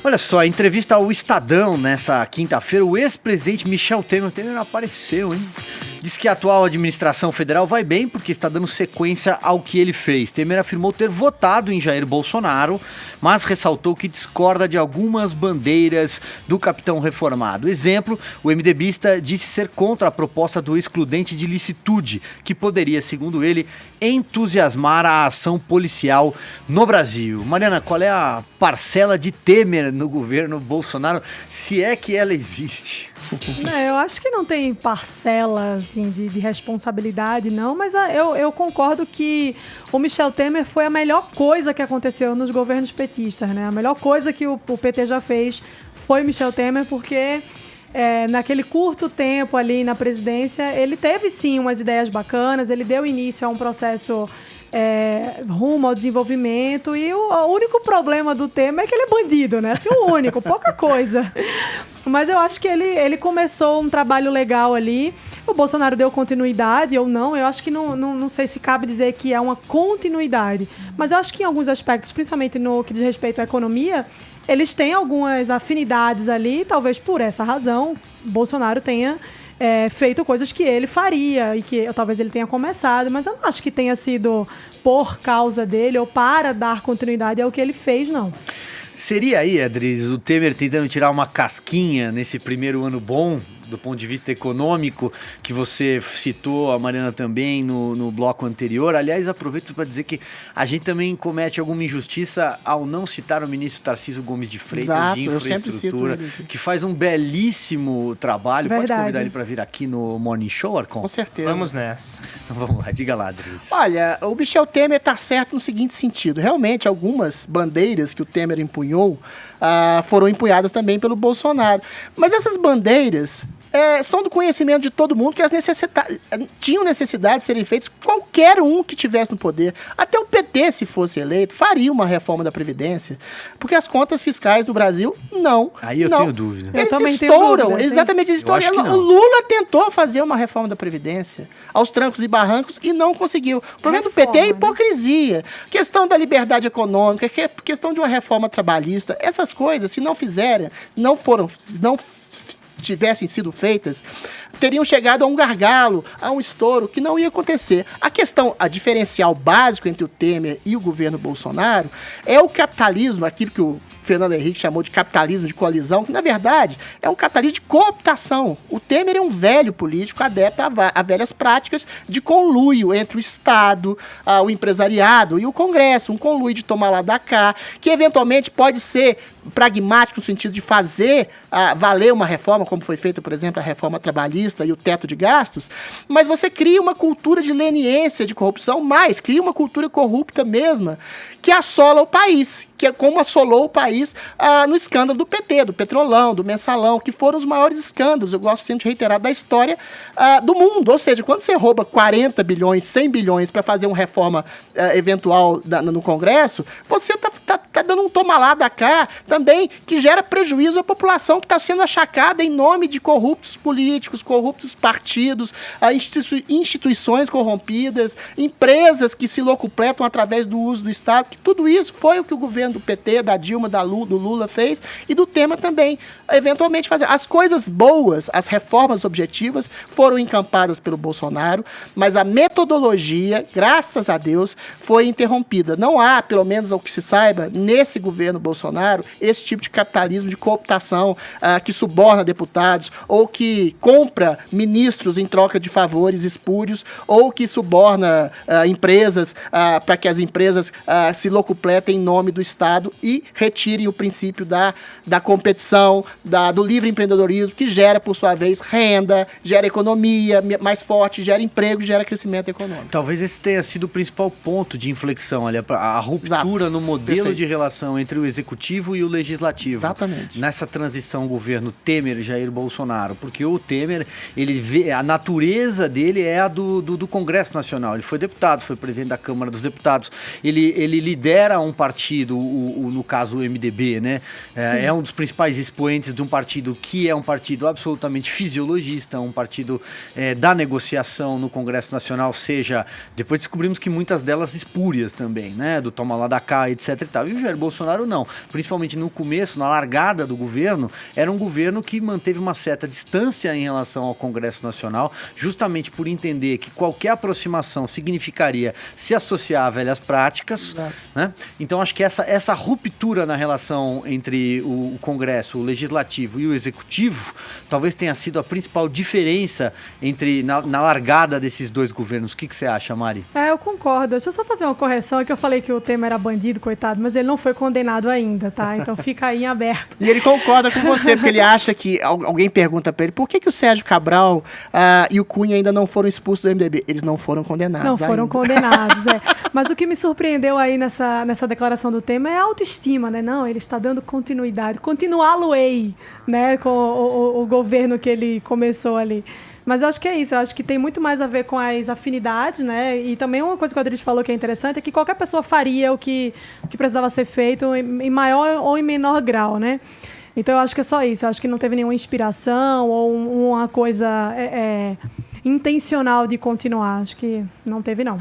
Olha só, em entrevista ao Estadão nessa quinta-feira, o ex-presidente Michel Temer apareceu, hein? Diz que a atual administração federal vai bem porque está dando sequência ao que ele fez. Temer afirmou ter votado em Jair Bolsonaro, mas ressaltou que discorda de algumas bandeiras do capitão reformado. Exemplo, o MDBista disse ser contra a proposta do excludente de licitude, que poderia, segundo ele, entusiasmar a ação policial no Brasil. Mariana, qual é a parcela de Temer no governo Bolsonaro, se é que ela existe? Eu acho que não tem parcela assim, de responsabilidade, não, mas eu concordo que o Michel Temer foi a melhor coisa que aconteceu nos governos petistas, né? A melhor coisa que o PT já fez foi o Michel Temer, porque naquele curto tempo ali na presidência, ele teve sim umas ideias bacanas, ele deu início a um processo rumo ao desenvolvimento, e o único problema do Temer é que ele é bandido, né? Assim, o único, pouca coisa. Mas eu acho que ele começou um trabalho legal ali. O Bolsonaro deu continuidade ou não, eu acho que não sei se cabe dizer que é uma continuidade, mas eu acho que em alguns aspectos, principalmente no que diz respeito à economia, eles têm algumas afinidades ali, talvez por essa razão Bolsonaro tenha feito coisas que ele faria e que talvez ele tenha começado, mas eu não acho que tenha sido por causa dele ou para dar continuidade ao que ele fez, não. Seria aí, Adris, o Temer tentando tirar uma casquinha nesse primeiro ano bom, do ponto de vista econômico, que você citou, a Mariana também, no bloco anterior. Aliás, aproveito para dizer que a gente também comete alguma injustiça ao não citar o ministro Tarcísio Gomes de Freitas, Exato, de Infraestrutura, que faz um belíssimo trabalho. Verdade. Pode convidar ele para vir aqui no Morning Show, Arcon? Com certeza. Vamos nessa. Então vamos lá, diga lá, Adris. Olha, o Michel Temer está certo no seguinte sentido. Realmente, algumas bandeiras que o Temer empunhou foram empunhadas também pelo Bolsonaro. Mas essas bandeiras são do conhecimento de todo mundo, que elas tinham necessidade de serem feitas qualquer um que tivesse no poder. Até o PT, se fosse eleito, faria uma reforma da Previdência, porque as contas fiscais do Brasil, não. Aí eu tenho dúvida. Eles estouram, exatamente, eles estouram. O Lula tentou fazer uma reforma da Previdência, aos trancos e barrancos, e não conseguiu. O problema do PT é a hipocrisia. Questão da liberdade econômica, questão de uma reforma trabalhista, essas coisas, se não fizerem, não tivessem sido feitas, teriam chegado a um gargalo, a um estouro, que não ia acontecer. A diferencial básico entre o Temer e o governo Bolsonaro é o capitalismo, aquilo que o Fernando Henrique chamou de capitalismo de coalizão, que na verdade é um capitalismo de cooptação. O Temer é um velho político adepto a velhas práticas de conluio entre o Estado, o empresariado e o Congresso, um conluio de tomar lá da cá, que eventualmente pode ser pragmático no sentido de fazer valer uma reforma, como foi feita, por exemplo, a reforma trabalhista e o teto de gastos, mas você cria uma cultura de leniência, de corrupção, cria uma cultura corrupta mesma, que assola o país, que é como assolou o país no escândalo do PT, do Petrolão, do Mensalão, que foram os maiores escândalos, eu gosto sempre de reiterar, da história do mundo. Ou seja, quando você rouba 40 bilhões, 100 bilhões para fazer uma reforma eventual no Congresso, você tá dando um toma lá da cá também, que gera prejuízo à população que está sendo achacada em nome de corruptos políticos, corruptos partidos, instituições corrompidas, empresas que se locupletam através do uso do Estado, que tudo isso foi o que o governo do PT, da Dilma, do Lula fez, e do Temer também, eventualmente fazer. As coisas boas, as reformas objetivas, foram encampadas pelo Bolsonaro, mas a metodologia, graças a Deus, foi interrompida. Não há, pelo menos ao que se saiba, nesse governo Bolsonaro, esse tipo de capitalismo de cooptação que suborna deputados, ou que compra ministros em troca de favores espúrios, ou que suborna empresas para que as empresas se locupletem em nome do Estado e retirem o princípio da competição, do livre empreendedorismo, que gera, por sua vez, renda, gera economia mais forte, gera emprego, gera crescimento econômico. Talvez esse tenha sido o principal ponto de inflexão, ali, a ruptura no modelo de relação entre o executivo e o legislativo. Exatamente. Nessa transição governo Temer e Jair Bolsonaro, porque o Temer, ele vê, a natureza dele é a do Congresso Nacional. Ele foi deputado, foi presidente da Câmara dos Deputados, ele lidera um partido, no caso, o MDB, né? É um dos principais expoentes de um partido que é um partido absolutamente fisiologista, um partido da negociação no Congresso Nacional, seja... Depois descobrimos que muitas delas espúrias também, né? Do toma lá da cá, etc e tal. E o Jair Bolsonaro não. Principalmente no começo, na largada do governo, era um governo que manteve uma certa distância em relação ao Congresso Nacional, justamente por entender que qualquer aproximação significaria se associar a velhas práticas, né? Então acho que essa ruptura na relação entre o Congresso, o Legislativo e o Executivo, talvez tenha sido a principal diferença na largada desses dois governos. O que você acha, Mari? Eu concordo. Deixa eu só fazer uma correção, que eu falei que o Temer era bandido, coitado, mas ele não foi condenado ainda, tá? Então fica aí em aberto. E ele concorda com você, porque ele acha que alguém pergunta pra ele por que o Sérgio Cabral e o Cunha ainda não foram expulsos do MDB. Eles não foram condenados. Não foram condenados, Mas o que me surpreendeu aí nessa declaração do Temer é a autoestima, né? Não, ele está dando continuidade. Continuá-lo-ei, né? Com o governo que ele começou ali. Mas eu acho que é isso, eu acho que tem muito mais a ver com as afinidades, né? E também uma coisa que o Adriles falou que é interessante é que qualquer pessoa faria o que precisava ser feito em maior ou em menor grau, né? Então eu acho que é só isso, eu acho que não teve nenhuma inspiração ou uma coisa intencional de continuar, acho que não teve não.